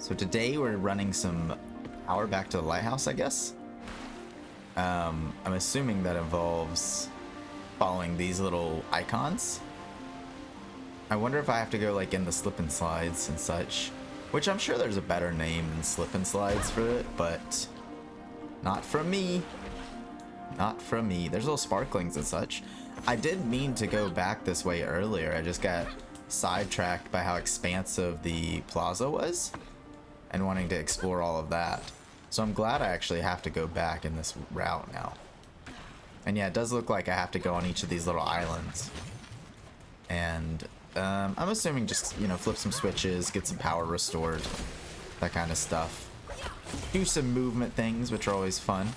So today we're running some power back to the lighthouse, I guess. I'm assuming that involves following these little icons. I wonder if I have to go like in the slip and slides and such, which I'm sure there's a better name than slip and slides for it, but not from me. Not from me. There's little sparklings and such. I did mean to go back this way earlier. I just got sidetracked by how expansive the plaza was and wanting to explore all of that. So I'm glad I actually have to go back in this route now. And yeah, it does look like I have to go on each of these little islands. And I'm assuming just, you know, flip some switches, get some power restored, that kind of stuff. Do some movement things, which are always fun.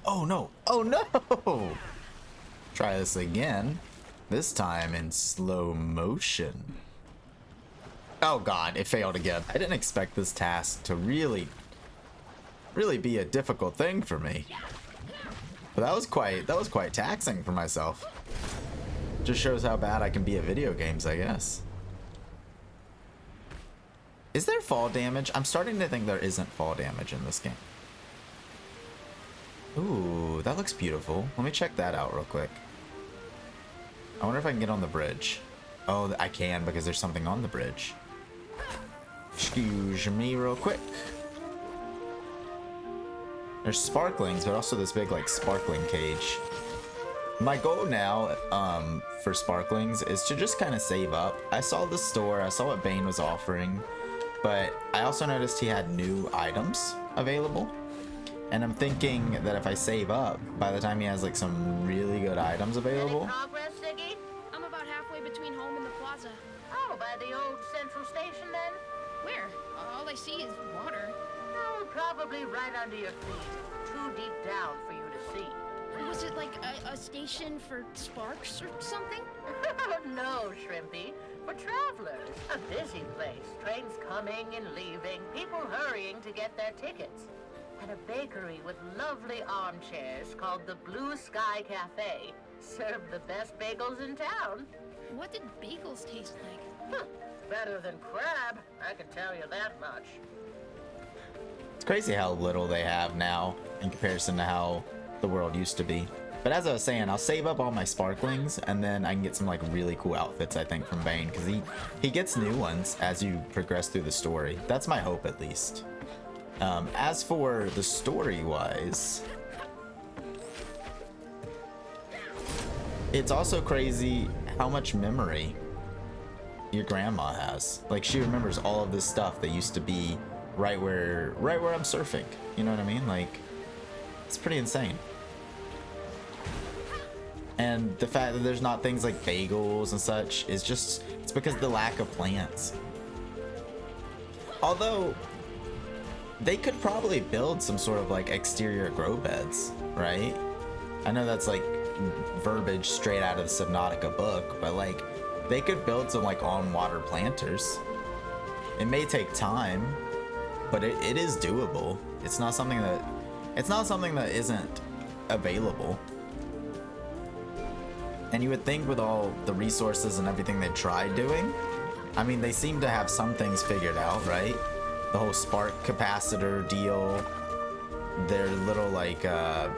Oh no! Oh no! Try this again. This time in slow motion. Oh god, it failed again. I didn't expect this task to really be a difficult thing for me. But that was quite taxing for myself. Just shows how bad I can be at video games, I guess. Is there fall damage? I'm starting to think there isn't fall damage in this game. Ooh, that looks beautiful. Let me check that out real quick. I wonder if I can get on the bridge. Oh, I can because there's something on the bridge. Excuse me real quick. There's sparklings, but also this big like sparkling cage. My goal now for sparklings is to just kind of save up. I saw the store, I saw what Bane was offering, but I also noticed he had new items available. And I'm thinking that if I save up, by the time he has like some really good items available. Any progress, Siggy? I'm about halfway between home and the plaza. Oh, by the old central station then? Where? All I see is water. Oh, probably right under your feet. Too deep down for you to see. Was it like a station for sparks or something? No, Shrimpy. For travelers. A busy place. Trains coming and leaving. People hurrying to get their tickets. And a bakery with lovely armchairs called the Blue Sky Cafe. Serve the best bagels in town. What did bagels taste like? Better than crab, I can tell you that much. It's crazy how little they have now in comparison to how the world used to be. But as I was saying, I'll save up all my sparklings and then I can get some like really cool outfits, I think, from Bane, because he gets new ones as you progress through the story. That's my hope, at least. As for the story-wise, it's also crazy how much memory your grandma has. Like, she remembers all of this stuff that used to be right where I'm surfing. You know what I mean? Like, it's pretty insane. And the fact that there's not things like bagels and such is just, it's because of the lack of plants. Although they could probably build some sort of like exterior grow beds, right? I know that's like verbiage straight out of the Subnautica book, but like they could build some like on-water planters. It may take time, but it is doable. It's not something that isn't available. And you would think with all the resources and everything they tried doing, I mean, they seem to have some things figured out, right? The whole spark capacitor deal, their little like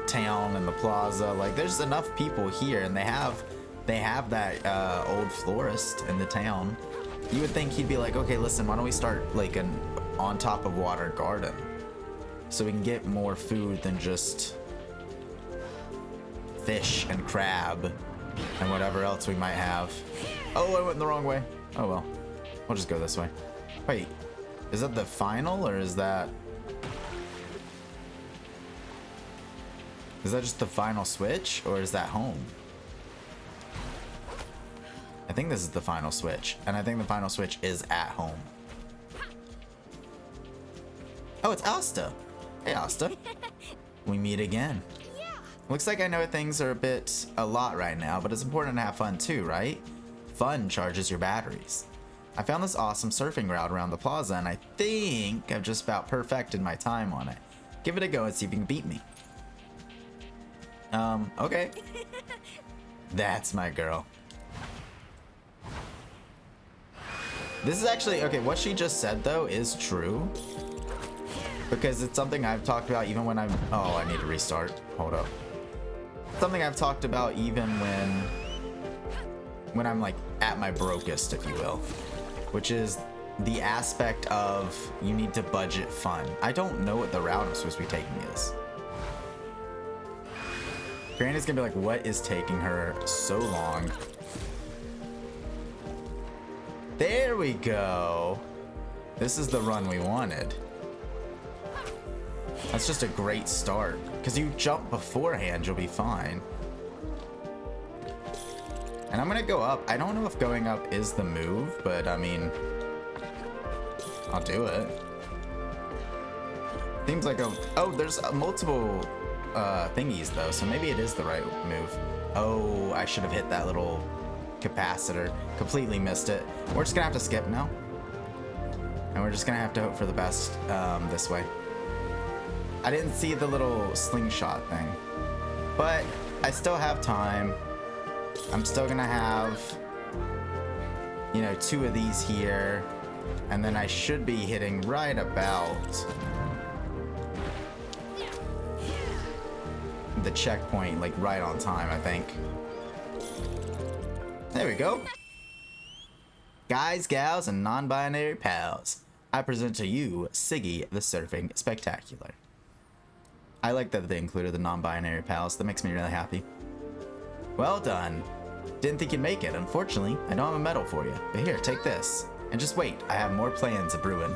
town and the plaza, like there's enough people here, and they have that old florist in the town. You would think he'd be like, okay, listen, why don't we start like an on top of water garden so we can get more food than just fish and crab and whatever else we might have. Oh, I went the wrong way. Oh well, we'll just go this way. Wait, is that the final, or is that just the final switch, or is that home? I think this is the final switch, and I think the final switch is at home. Oh, it's Asta. Hey, Asta. We meet again. Looks like I know things are a lot right now, but it's important to have fun too, right? Fun charges your batteries. I found this awesome surfing route around the plaza, and I think I've just about perfected my time on it. Give it a go and see if you can beat me. Okay. That's my girl. This is actually, okay, what she just said though is true. Because it's something I've talked about even when I'm, oh, I need to restart. Hold up. Something I've talked about even when I'm like at my brokest, if you will. Which is the aspect of you need to budget fun. I don't know what the route I'm supposed to be taking is. Granny's gonna be like, what is taking her so long? There we go. This is the run we wanted. That's just a great start. Because you jump beforehand, you'll be fine. And I'm gonna go up. I don't know if going up is the move, but I mean, I'll do it. Seems like a, oh, there's multiple thingies though, so maybe it is the right move. Oh, I should have hit that little capacitor. Completely missed it. We're just gonna have to skip now. And we're just gonna have to hope for the best this way. I didn't see the little slingshot thing, but I still have time. I'm still gonna have, you know, 2 of these here, and then I should be hitting right about the checkpoint, like right on time, I think. There we go. Guys, gals, and non-binary pals, I present to you Siggy the Surfing Spectacular. I like that they included the non-binary pals. That makes me really happy. Well done. Didn't think you'd make it. Unfortunately, I don't have a medal for you. But here, take this. And just wait, I have more plans a brewing.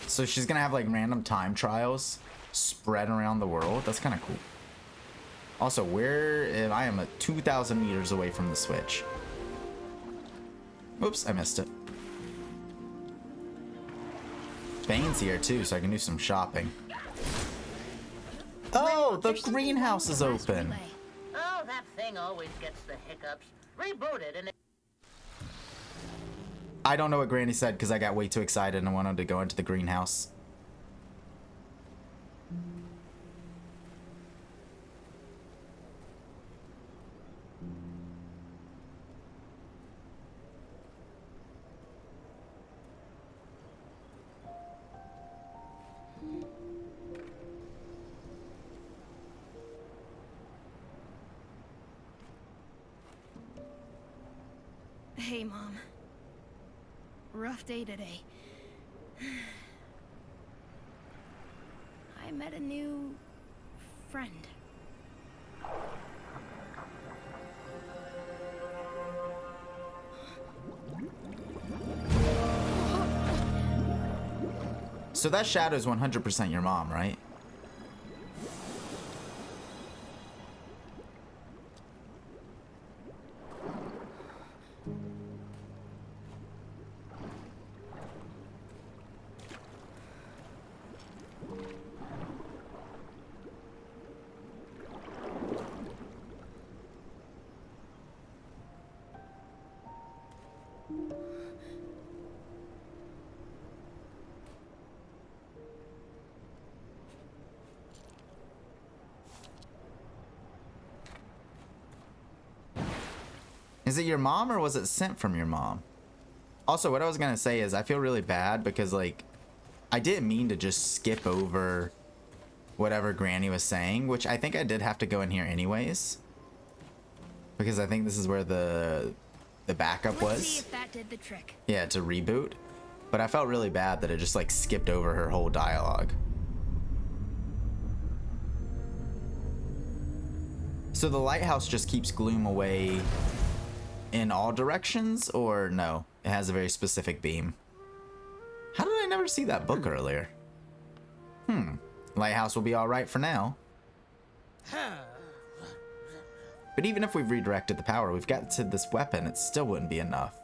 So she's gonna have like random time trials spread around the world. That's kind of cool. Also, where I am 2,000 meters away from the switch. Oops, I missed it. Bane's here too, so I can do some shopping. Oh, the greenhouse is open. Oh, that thing always gets the hiccups. Reboot it and it... I don't know what Granny said because I got way too excited and wanted to go into the greenhouse. Hey, Mom. Rough day today. I met a new friend. So that shadow is 100% your mom, right? Is it your mom or was it sent from your mom? Also, what I was gonna say is I feel really bad because like I didn't mean to just skip over whatever Granny was saying, which I think I did have to go in here anyways. Because I think this is where the backup was. Let's see if that did the trick. Yeah, to reboot. But I felt really bad that it just like skipped over her whole dialogue. So the lighthouse just keeps gloom away in all directions, or no? It has a very specific beam. How did I never see that book earlier? Lighthouse will be alright for now. But even if we've redirected the power, we've got to this weapon, it still wouldn't be enough.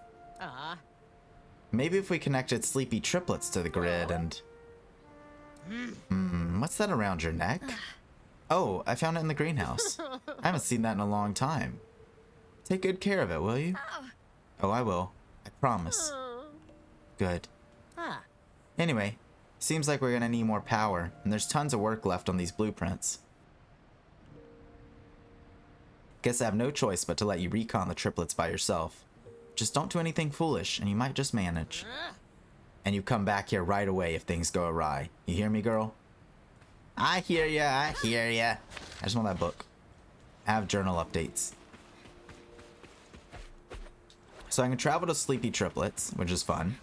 Maybe if we connected sleepy triplets to the grid and... what's that around your neck? Oh, I found it in the greenhouse. I haven't seen that in a long time. Take good care of it, will you? Oh, I will. I promise. Good. Anyway, seems like we're gonna need more power, and there's tons of work left on these blueprints. Guess I have no choice but to let you recon the triplets by yourself. Just don't do anything foolish, and you might just manage. And you come back here right away if things go awry. You hear me, girl? I hear ya, I hear ya. I just want that book. I have journal updates. So I can travel to Sleepy Triplets, which is fun.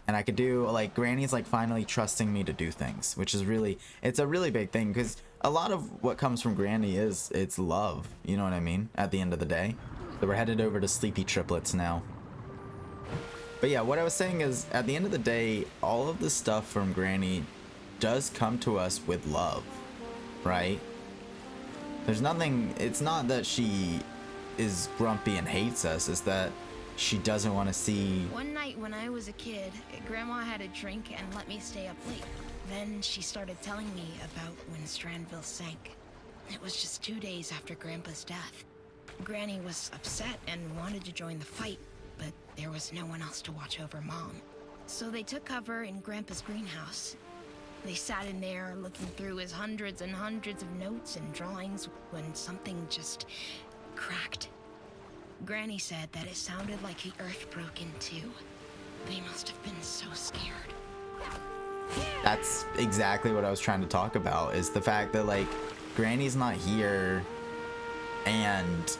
And I could do, like, Granny's, like, finally trusting me to do things, which is really, it's a really big thing, because a lot of what comes from Granny is, it's love, you know what I mean, at the end of the day. So we're headed over to Sleepy Triplets now. But yeah, what I was saying is, at the end of the day, all of the stuff from Granny does come to us with love, right? There's nothing, it's not that she is grumpy and hates us, it's that she doesn't want to see... One night when I was a kid, Grandma had a drink and let me stay up late. Then she started telling me about when Strandville sank. It was just 2 days after Grandpa's death. Granny was upset and wanted to join the fight, but there was no one else to watch over Mom. So they took cover in Grandpa's greenhouse. They sat in there looking through his hundreds and hundreds of notes and drawings when something just cracked. Granny said that it sounded like the earth broke in two. They must have been so scared. That's exactly what I was trying to talk about, is the fact that, like, Granny's not here and,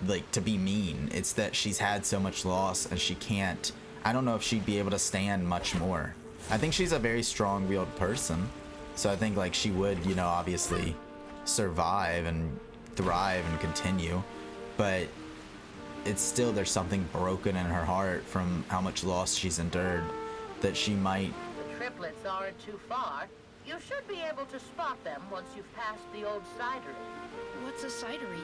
like, to be mean. It's that she's had so much loss and she can't, I don't know if she'd be able to stand much more. I think she's a very strong-willed person, so I think, like, she would, you know, obviously survive and thrive and continue, but it's still, there's something broken in her heart from how much loss she's endured that she might... The triplets aren't too far. You should be able to spot them once you've passed the old cidery. What's a cidery?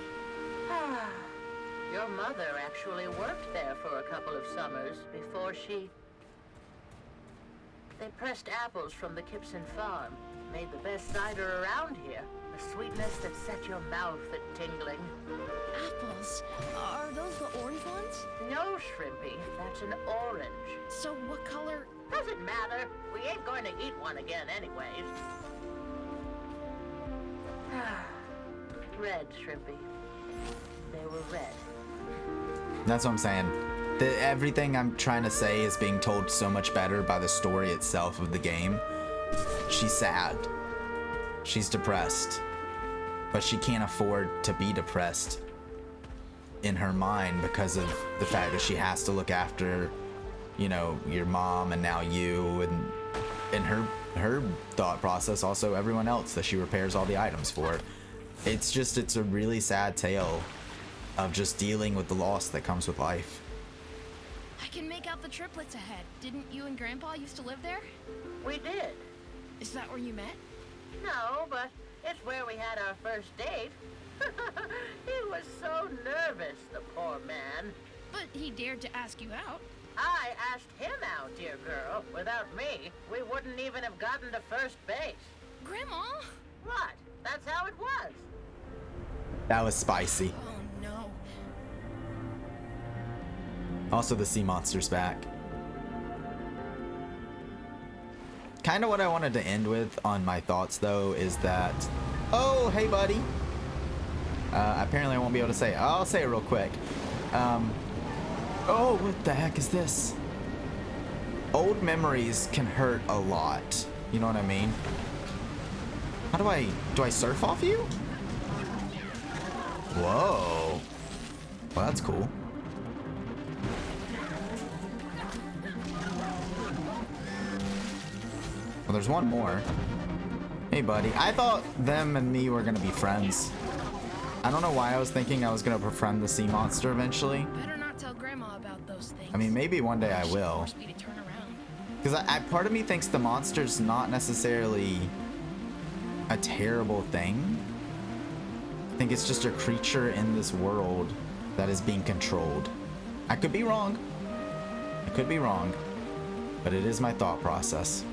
Your mother actually worked there for a couple of summers before she... They pressed apples from the Kipson farm, made the best cider around here. The sweetness that set your mouth a-tingling. Apples? Are those the orange ones? No, Shrimpy, that's an orange. So what color? Doesn't matter. We ain't going to eat one again anyways. Red, Shrimpy. They were red. That's what I'm saying. Everything I'm trying to say is being told so much better by the story itself of the game. She's sad. She's depressed. But she can't afford to be depressed in her mind because of the fact that she has to look after, you know, your mom and now you, and in her thought process also everyone else that she repairs all the items for. It's a really sad tale of just dealing with the loss that comes with life. I can make out the triplets ahead. Didn't you and Grandpa used to live there? We did. Is that where you met? No, but it's where we had our first date. He was so nervous, the poor man. But he dared to ask you out. I asked him out, dear girl. Without me, we wouldn't even have gotten to first base. Grandma? What? That's how it was. That was spicy. Oh no. Also, the sea monster's back. Kind of what I wanted to end with on my thoughts, though, is that... Oh, hey, buddy. Apparently, I won't be able to say it. I'll say it real quick. Oh, what the heck is this? Old memories can hurt a lot. You know what I mean? How do I surf off you? Whoa. Well, that's cool. Well, there's one more. Hey, buddy. I thought them and me were gonna be friends. I don't know why I was thinking I was gonna befriend the sea monster eventually. Better not tell Grandma about those things. I mean, maybe one day I She'll will. force me to turn around. Because part of me thinks the monster's not necessarily a terrible thing. I think it's just a creature in this world that is being controlled. I could be wrong. I could be wrong. But it is my thought process.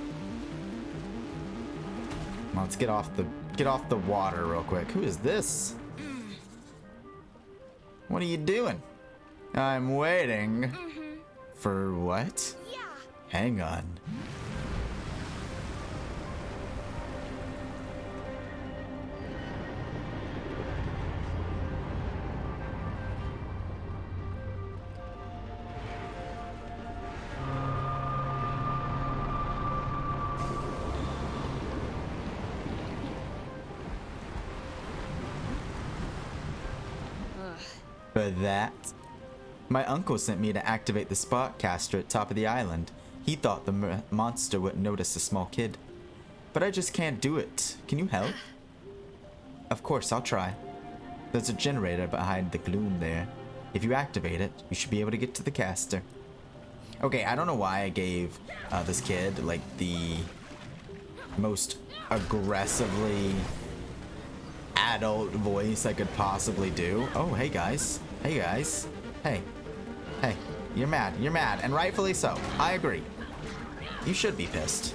Let's get off the water real quick. Who is this? What are you doing? I'm waiting. For what? Yeah. Hang on. for that. My uncle sent me to activate the spark caster at top of the island. He thought the monster wouldn't notice a small kid. But I just can't do it. Can you help? Of course, I'll try. There's a generator behind the gloom there. If you activate it, you should be able to get to the caster. Okay, I don't know why I gave this kid like the most aggressively adult voice I could possibly do. Oh, hey guys. Hey guys. Hey. Hey. You're mad. You're mad. And rightfully so. I agree. You should be pissed.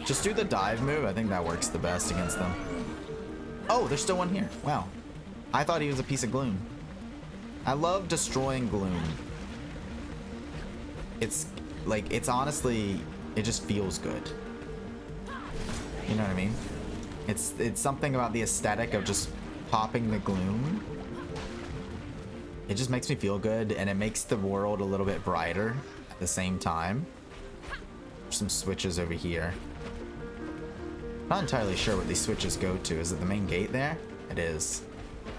Just do the dive move. I think that works the best against them. Oh, there's still one here. Wow. I thought he was a piece of gloom. I love destroying gloom. It's like, it's honestly, it just feels good. You know what I mean? It's something about the aesthetic of just popping the gloom. It just makes me feel good, and it makes the world a little bit brighter at the same time. There's some switches over here. Not entirely sure what these switches go to. Is it the main gate there? It is.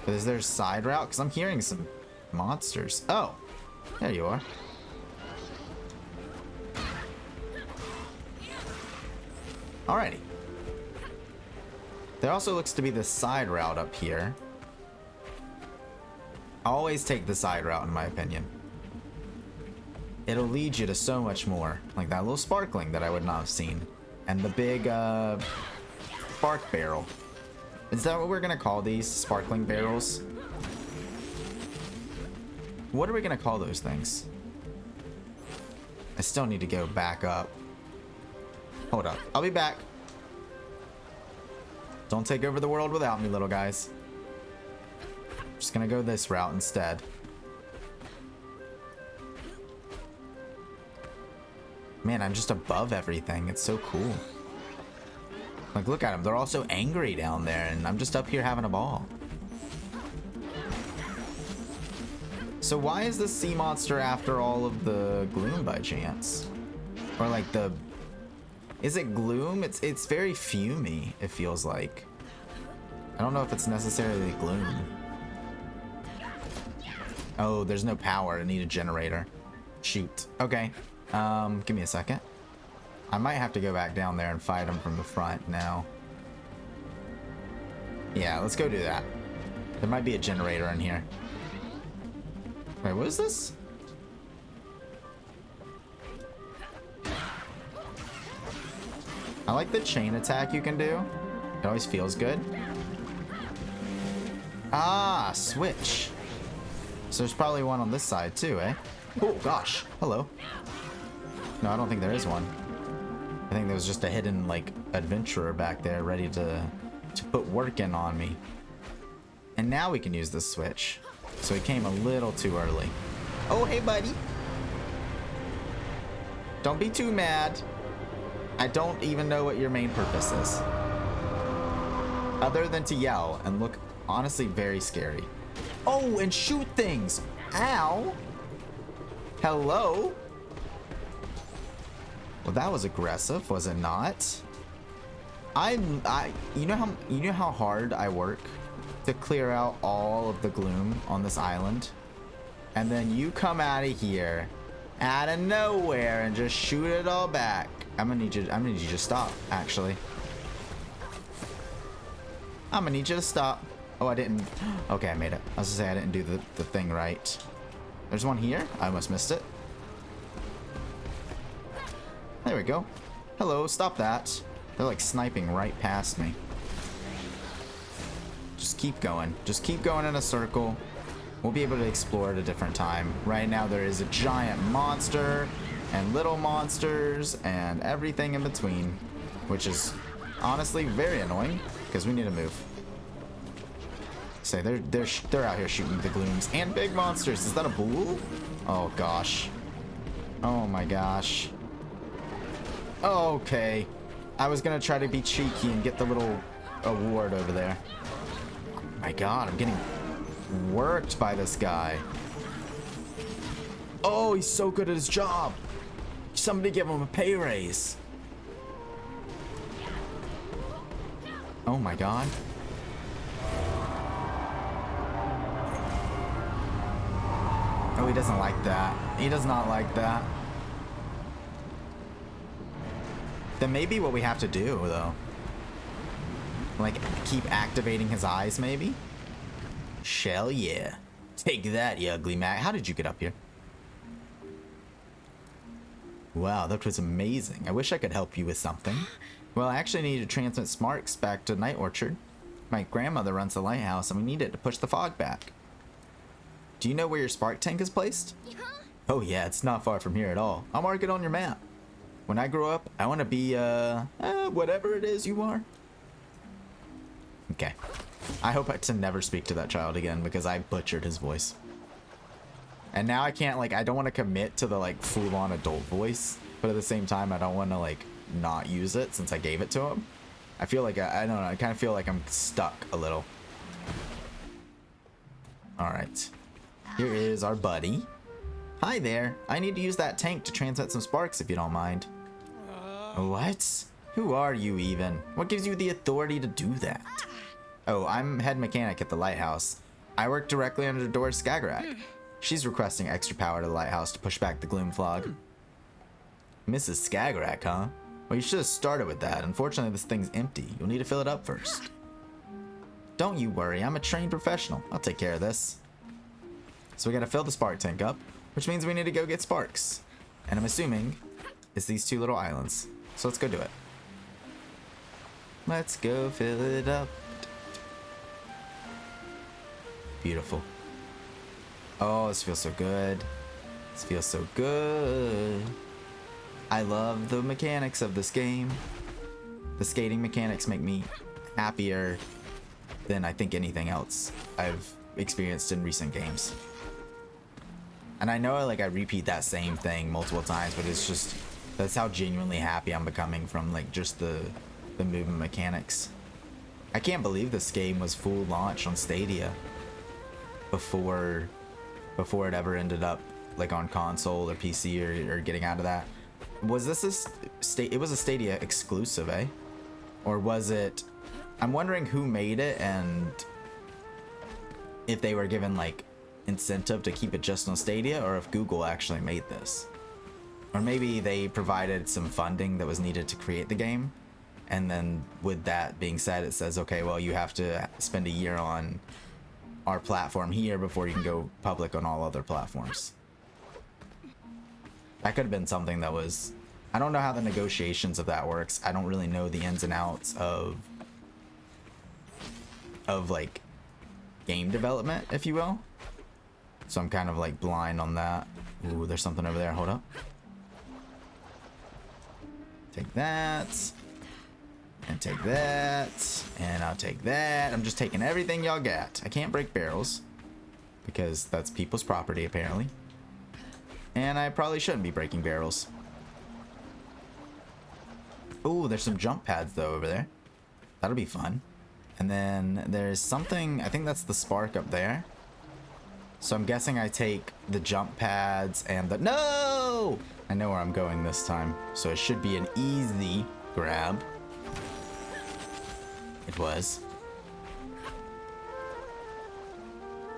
But is there a side route? Because I'm hearing some monsters. Oh, there you are. Alrighty. There also looks to be the side route up here. Always take the side route in my opinion. It'll lead you to so much more. Like that little sparkling that I would not have seen. And the big spark barrel. Is that what we're gonna call these? Sparkling barrels? What are we gonna call those things? I still need to go back up. Hold up. I'll be back. Don't take over the world without me, little guys. Just gonna go this route instead. Man, I'm just above everything. It's so cool. Like, look at them. They're all so angry down there, and I'm just up here having a ball. So why is the sea monster after all of the gloom by chance? Or like the... Is it gloom? It's very fumey, it feels like. I don't know if it's necessarily gloom. Oh, there's no power. I need a generator. Shoot. Okay. Give me a second. I might have to go back down there and fight him from the front now. Yeah, let's go do that. There might be a generator in here. Wait, what is this? I like the chain attack you can do. It always feels good. Ah, switch. So there's probably one on this side too, eh? Oh gosh, hello. No, I don't think there is one. I think there was just a hidden, like, adventurer back there ready to put work in on me. And now we can use this switch. So he came a little too early. Oh, hey, buddy. Don't be too mad. I don't even know what your main purpose is. Other than to yell and look, honestly, very scary. Oh, and shoot things. Ow. Hello. Well, that was aggressive, was it not? You know how hard I work to clear out all of the gloom on this island, and then you come out of here, out of nowhere, and just shoot it all back. I'm gonna need you to stop. Actually, I'm gonna need you to stop. Oh, I didn't. Okay, I made it. I was gonna say I didn't do the thing right. There's one here. I almost missed it. There we go. Hello, stop that. They're like sniping right past me. Just keep going. Just keep going in a circle. We'll be able to explore at a different time. Right now there is a giant monster and little monsters and everything in between, which is honestly very annoying because we need to move. Say they're out here shooting the glooms and big monsters. Is that a bull? Oh gosh. Oh my gosh. Okay. I was gonna try to be cheeky and get the little award over there. Oh my god, I'm getting worked by this guy. Oh, he's so good at his job. Somebody give him a pay raise. Oh my god. he doesn't like that. He does not like that. Then maybe what we have to do, though. Like, keep activating his eyes, maybe? Shell, yeah. Take that, you ugly Mac. How did you get up here? Wow, that was amazing. I wish I could help you with something. Well, I actually need to transmit Smarks back to Night Orchard. My grandmother runs the lighthouse, and we need it to push the fog back. Do you know where your spark tank is placed? Oh yeah, it's not far from here at all. I'll mark it on your map. When I grow up, I want to be, whatever it is you are. Okay. I hope to never speak to that child again, because I butchered his voice. And now I can't, like, I don't want to commit to the, like, full-on adult voice, but at the same time, I don't want to, like, not use it since I gave it to him. I feel like, I don't know, I kind of feel like I'm stuck a little. Alright. Here is our buddy. Hi there. I need to use that tank to transmit some sparks if you don't mind. What? Who are you even? What gives you the authority to do that? Oh, I'm head mechanic at the Lighthouse. I work directly under Doris Skagerrak. She's requesting extra power to the Lighthouse to push back the gloom fog. Mrs. Skagerrak, huh? Well, you should have started with that. Unfortunately, this thing's empty. You'll need to fill it up first. Don't you worry. I'm a trained professional. I'll take care of this. So we gotta fill the spark tank up, which means we need to go get sparks. And I'm assuming it's these two little islands. So let's go do it. Let's go fill it up. Beautiful. Oh, this feels so good. This feels so good. I love the mechanics of this game. The skating mechanics make me happier than I think anything else I've experienced in recent games. And I know like I repeat that same thing multiple times, but it's just, that's how genuinely happy I'm becoming from like just the movement mechanics. I can't believe this game was full launch on Stadia before it ever ended up like on console or PC or getting out of that. Was this it was a Stadia exclusive, eh? Or was it, I'm wondering who made it and if they were given like incentive to keep it just on Stadia, or if Google actually made this. Or maybe they provided some funding that was needed to create the game, and then with that being said, it says, okay, well, you have to spend a year on our platform here before you can go public on all other platforms. That could have been something that was, I don't know how the negotiations of that works. I don't really know the ins and outs of like game development, if you will. So I'm kind of like blind on that. Ooh, there's something over there. Hold up. Take that. And take that. And I'll take that. I'm just taking everything y'all got. I can't break barrels because that's people's property apparently. And I probably shouldn't be breaking barrels. Ooh, there's some jump pads though over there. That'll be fun. And then there's something, I think that's the spark up there. So I'm guessing I take the jump pads and the, no! I know where I'm going this time. So it should be an easy grab. It was.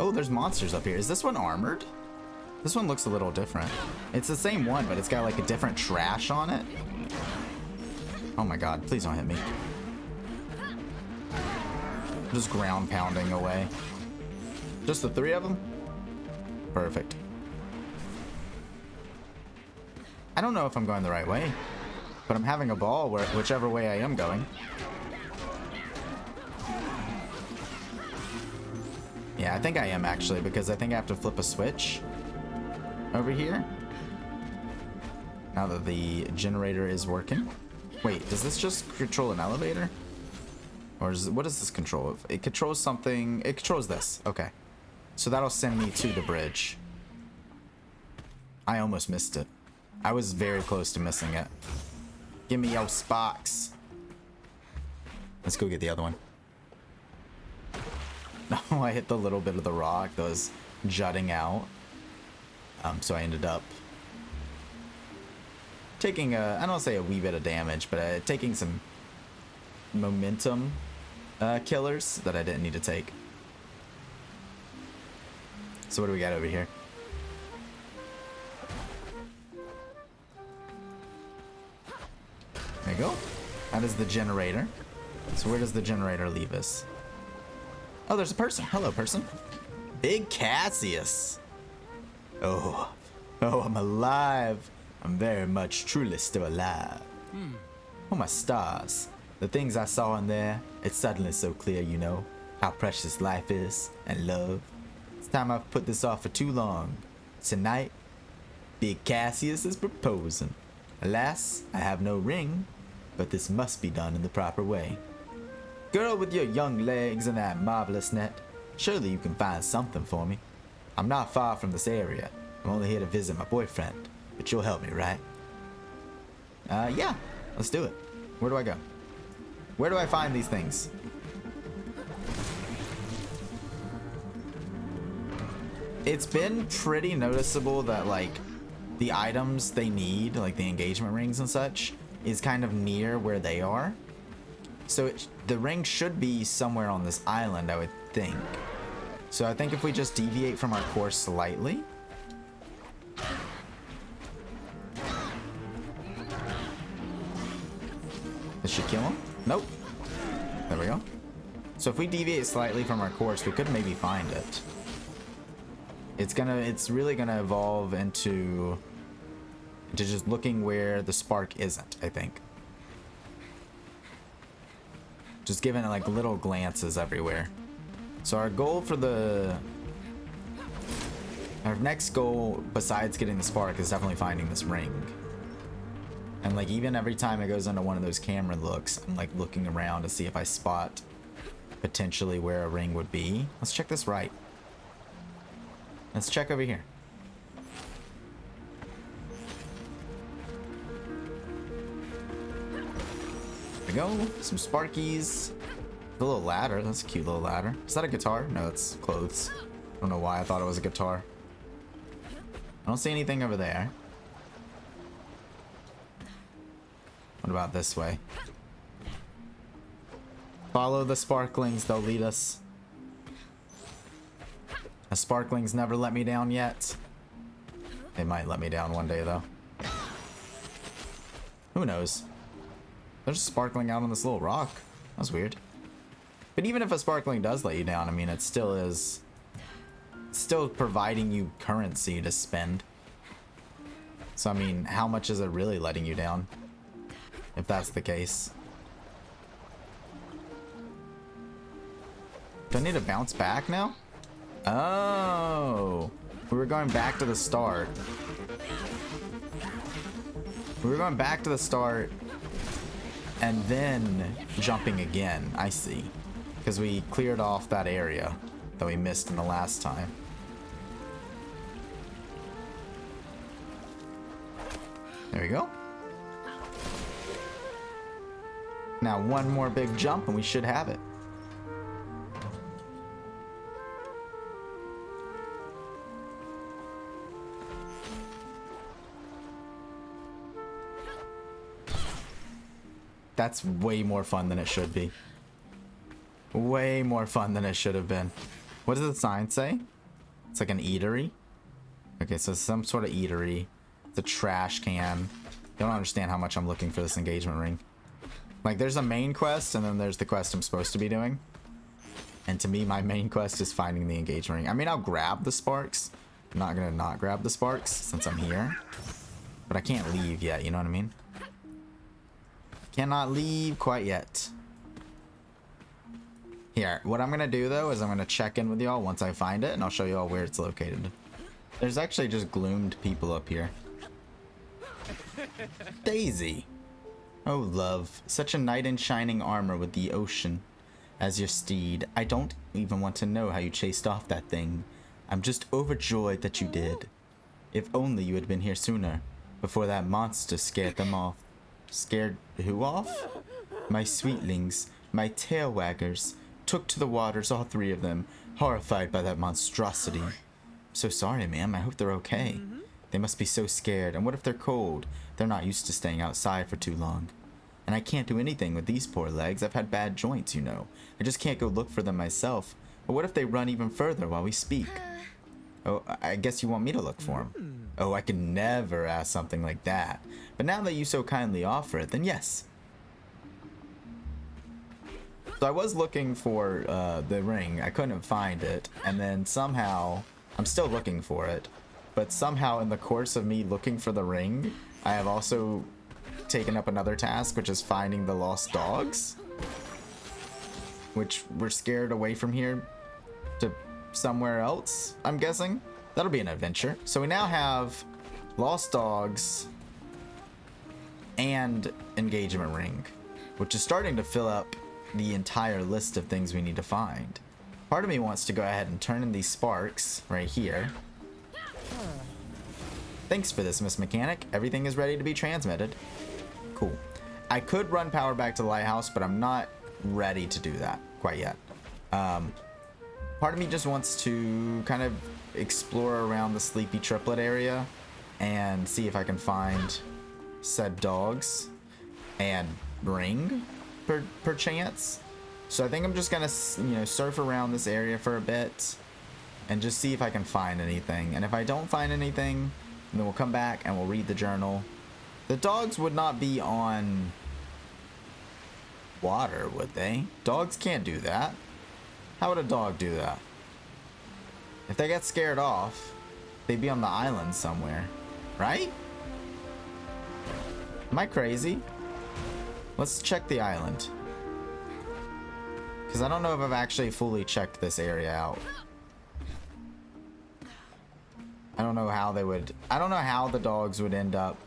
Oh, there's monsters up here. Is this one armored? This one looks a little different. It's the same one, but it's got like a different trash on it. Oh my god, please don't hit me. Just ground pounding away. Just the three of them? Perfect. I don't know if I'm going the right way, but I'm having a ball whichever way I am going. Yeah, I think I am actually, because I think I have to flip a switch over here. Now that the generator is working. Wait, does this just control an elevator? Or is it, what does this control? It controls something. It controls this. Okay. So that'll send me to the bridge. I almost missed it. I was very close to missing it. Give me your sparks. Let's go get the other one. Oh, I hit the little bit of the rock that was jutting out. So I ended up taking a, I don't want to say a wee bit of damage, but taking some momentum killers that I didn't need to take. So what do we got over here? There you go. That is the generator. So where does the generator leave us? Oh, there's a person. Hello, person. Big Cassius. Oh, I'm alive. I'm very much truly still alive. Oh, my stars. The things I saw in there, it's suddenly so clear, you know, how precious life is and love. It's time I've put this off for too long. Tonight, Big Cassius is proposing. Alas, I have no ring, but this must be done in the proper way. Girl with your young legs and that marvelous net, surely you can find something for me. I'm not far from this area. I'm only here to visit my boyfriend, but you'll help me, right? Yeah, let's do it. Where do I go? Where do I find these things? It's been pretty noticeable that, like, the items they need, like the engagement rings and such, is kind of near where they are. So the ring should be somewhere on this island, I would think. So I think if we just deviate from our course slightly. This should kill him? Nope. There we go. So if we deviate slightly from our course, we could maybe find it. It's really gonna evolve into just looking where the spark isn't, I think. Just giving it like little glances everywhere. So our goal for our next goal besides getting the spark is definitely finding this ring. And like even every time it goes into one of those camera looks, I'm like looking around to see if I spot potentially where a ring would be. Let's check this right. Let's check over here. There we go. Some sparkies. The little ladder. That's a cute little ladder. Is that a guitar? No, it's clothes. I don't know why I thought it was a guitar. I don't see anything over there. What about this way? Follow the sparklings, they'll lead us. The sparklings never let me down yet. They might let me down one day though. Who knows? There's a sparkling out on this little rock. That's weird. But even if a sparkling does let you down, I mean, it still is still providing you currency to spend. So I mean, how much is it really letting you down? If that's the case. Do I need to bounce back now? Oh, we were going back to the start. We were going back to the start and then jumping again. I see. Because we cleared off that area that we missed in the last time. There we go. Now one more big jump and we should have it. That's way more fun than it should be. Way more fun than it should have been. What does the sign say? It's like an eatery. Okay, so some sort of eatery. It's a trash can. You don't understand how much I'm looking for this engagement ring. Like, there's a main quest, and then there's the quest I'm supposed to be doing. And to me, my main quest is finding the engagement ring. I mean, I'll grab the sparks. I'm not gonna not grab the sparks since I'm here. But I can't leave yet, you know what I mean? Cannot leave quite yet. Here, what I'm gonna do though is I'm gonna check in with y'all once I find it, and I'll show y'all where it's located. There's actually just gloomed people up here. Daisy. Oh love, such a knight in shining armor with the ocean as your steed. I don't even want to know how you chased off that thing. I'm just overjoyed that you did. If only you had been here sooner, before that monster scared them off. Scared who off? My sweetlings, my tail waggers, took to the waters, all three of them, horrified by that monstrosity. I'm so sorry, ma'am. I hope they're okay. They must be so scared. And what if they're cold? They're not used to staying outside for too long. And I can't do anything with these poor legs. I've had bad joints, you know. I just can't go look for them myself. But what if they run even further while we speak? Oh, I guess you want me to look for them. Oh, I could never ask something like that. But now that you so kindly offer it, then yes, So I was looking for the ring. I couldn't find it. And then somehow, I'm still looking for it. But somehow in the course of me looking for the ring, I have also taken up another task, which is finding the lost dogs. Which we're scared away from here to somewhere else, I'm guessing. That'll be an adventure. So we now have lost dogs and engagement ring, which is starting to fill up the entire list of things we need to find. Part of me wants to go ahead and turn in these sparks right here. Thanks for this, Miss Mechanic. Everything is ready to be transmitted. Cool. I could run power back to the lighthouse, but I'm not ready to do that quite yet. Part of me just wants to kind of explore around the Sleepy Triplet area and see if I can find said dogs and ring per chance. So I think I'm just gonna, you know, surf around this area for a bit and just see if I can find anything. And if I don't find anything, then we'll come back and we'll read the journal. The dogs would not be on water, would they? Dogs can't do that. How would a dog do that? If they get scared off, they'd be on the island somewhere, right? Am I crazy? Let's check the island. Because I don't know if I've actually fully checked this area out. I don't know how they would... I don't know how the dogs would end up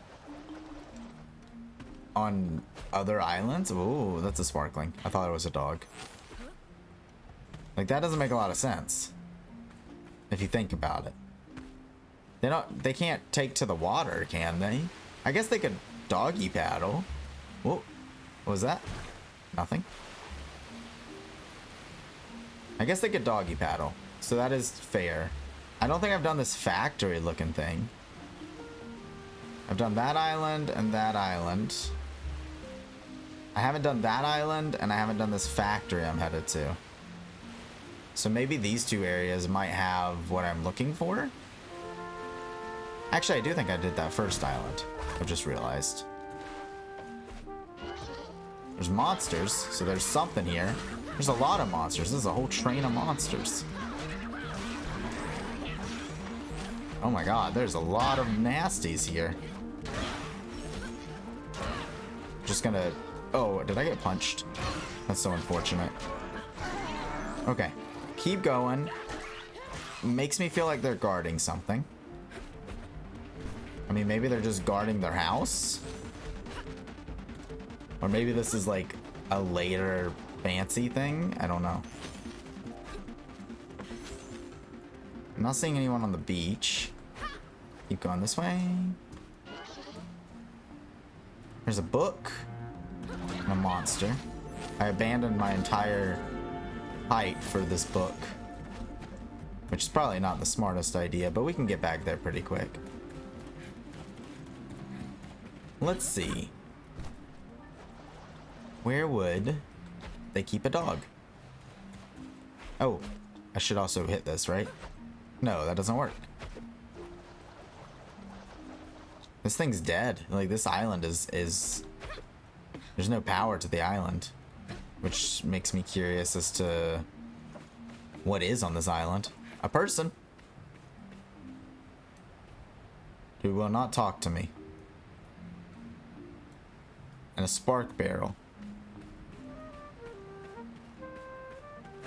on other islands. Ooh, that's a sparkling. I thought it was a dog. Like, that doesn't make a lot of sense. If you think about it. They can't take to the water, can they? I guess they could doggy paddle. Whoa. What was that? Nothing. I guess they could doggy paddle. So that is fair. I don't think I've done this factory looking thing. I've done that island and that island. I haven't done that island and I haven't done this factory I'm headed to. So maybe these two areas might have what I'm looking for. Actually, I do think I did that first island. I've just realized. There's monsters, so there's something here. There's a lot of monsters. This is a whole train of monsters. Oh my god, there's a lot of nasties here. Just gonna... Oh, did I get punched? That's so unfortunate. Okay. Keep going. Makes me feel like they're guarding something. I mean, maybe they're just guarding their house? Or maybe this is like a later fancy thing? I don't know. I'm not seeing anyone on the beach. Keep going this way. There's a book. And a monster. I abandoned my entire height for this book. Which is probably not the smartest idea, but we can get back there pretty quick. Let's see. Where would they keep a dog? Oh, I should also hit this, right? No, that doesn't work. This thing's dead. Like, this island is... There's no power to the island. Which makes me curious as to... what is on this island? A person. Who will not talk to me. And a spark barrel.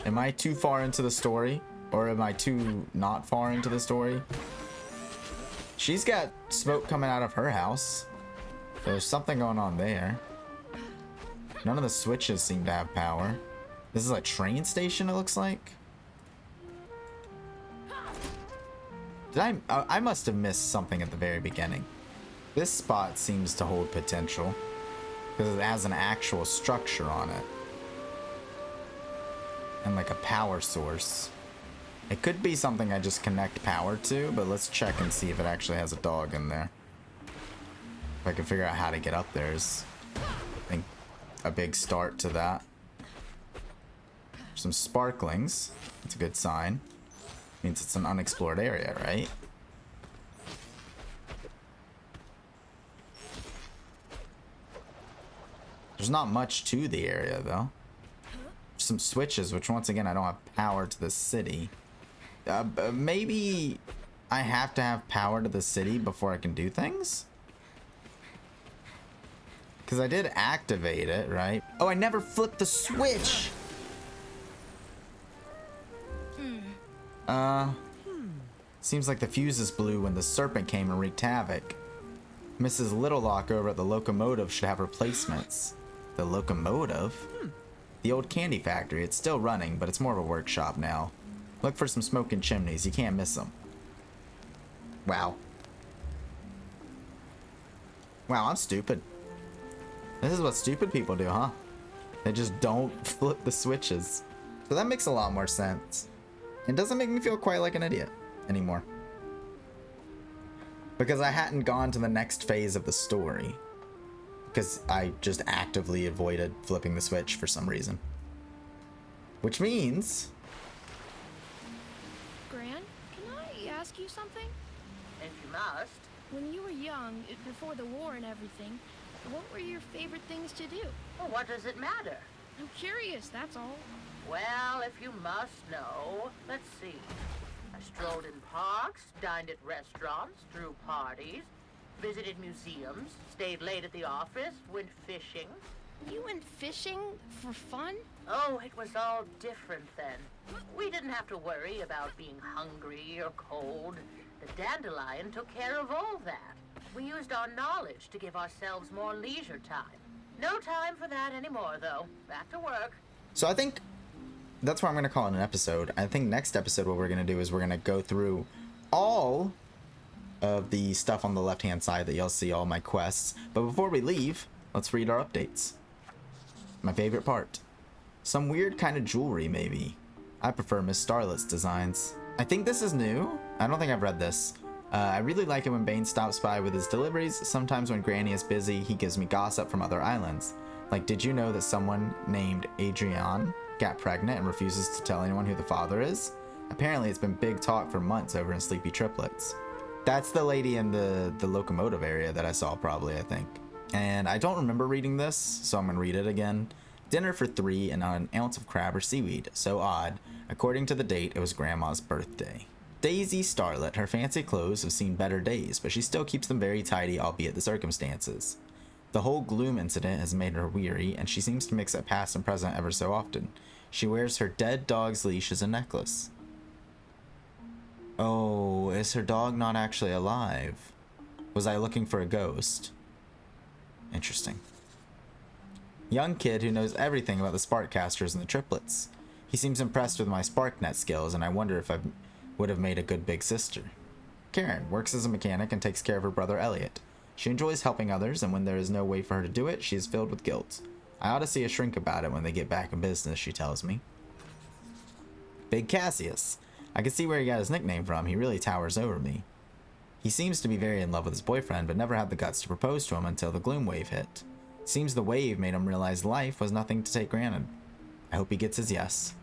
Am I too far into the story? Or am I too not far into the story? She's got smoke coming out of her house. There's something going on there. None of the switches seem to have power. This is a train station, it looks like. Did I must have missed something at the very beginning. This spot seems to hold potential. Because it has an actual structure on it. And like a power source. It could be something I just connect power to, but let's check and see if it actually has a dog in there. If I can figure out how to get up there is, I think, a big start to that. Some sparklings. That's a good sign. Means it's an unexplored area, right? There's not much to the area, though. For some switches, which once again, I don't have power to the city. Maybe I have to have power to the city before I can do things? Because I did activate it, right? Oh, I never flipped the switch! Seems like the fuses blew when the serpent came and wreaked havoc. Mrs. Littlelock over at the locomotive should have replacements. The locomotive? The old candy factory. It's still running, but it's more of a workshop now. Look for some smoking chimneys. You can't miss them. Wow. Wow, I'm stupid. This is what stupid people do, huh? They just don't flip the switches. So that makes a lot more sense. It doesn't make me feel quite like an idiot anymore. Because I hadn't gone to the next phase of the story. Because I just actively avoided flipping the switch for some reason. Which means... Gran, can I ask you something? If you must. When you were young, before the war and everything, what were your favorite things to do? Well, what does it matter? I'm curious, that's all. Well, if you must know, let's see. I strolled in parks, dined at restaurants, threw parties, visited museums, stayed late at the office, went fishing. You went fishing for fun? Oh, it was all different then. We didn't have to worry about being hungry or cold. The dandelion took care of all that. We used our knowledge to give ourselves more leisure time. No time for that anymore, though. Back to work. So I think that's what I'm going to call it an episode. I think next episode what we're going to do is we're going to go through all of the stuff on the left-hand side that you'll see, all my quests. But before we leave, let's read our updates. My favorite part. Some weird kind of jewelry, maybe. I prefer Miss Starlet's designs. I think this is new. I don't think I've read this. I really like it when Bane stops by with his deliveries. Sometimes when Granny is busy, he gives me gossip from other islands. Like, did you know that someone named Adrienne got pregnant and refuses to tell anyone who the father is? Apparently, it's been big talk for months over in Sleepy Triplets. That's the lady in the locomotive area that I saw, probably, I think. And I don't remember reading this, so I'm gonna read it again. Dinner for 3 and an ounce of crab or seaweed. So odd. According to the date, it was Grandma's birthday. Daisy Starlet. Her fancy clothes have seen better days, but she still keeps them very tidy, albeit the circumstances. The whole gloom incident has made her weary, and she seems to mix up past and present ever so often. She wears her dead dog's leash as a necklace. Oh, is her dog not actually alive? Was I looking for a ghost? Interesting. Young kid who knows everything about the Sparkcasters and the Triplets. He seems impressed with my SparkNet skills, and I wonder if I would have made a good big sister. Karen works as a mechanic and takes care of her brother Elliot. She enjoys helping others, and when there is no way for her to do it, she is filled with guilt. I ought to see a shrink about it when they get back in business, she tells me. Big Cassius. I can see where he got his nickname from. He really towers over me. He seems to be very in love with his boyfriend, but never had the guts to propose to him until the gloom wave hit. Seems the wave made him realize life was nothing to take granted. I hope he gets his yes.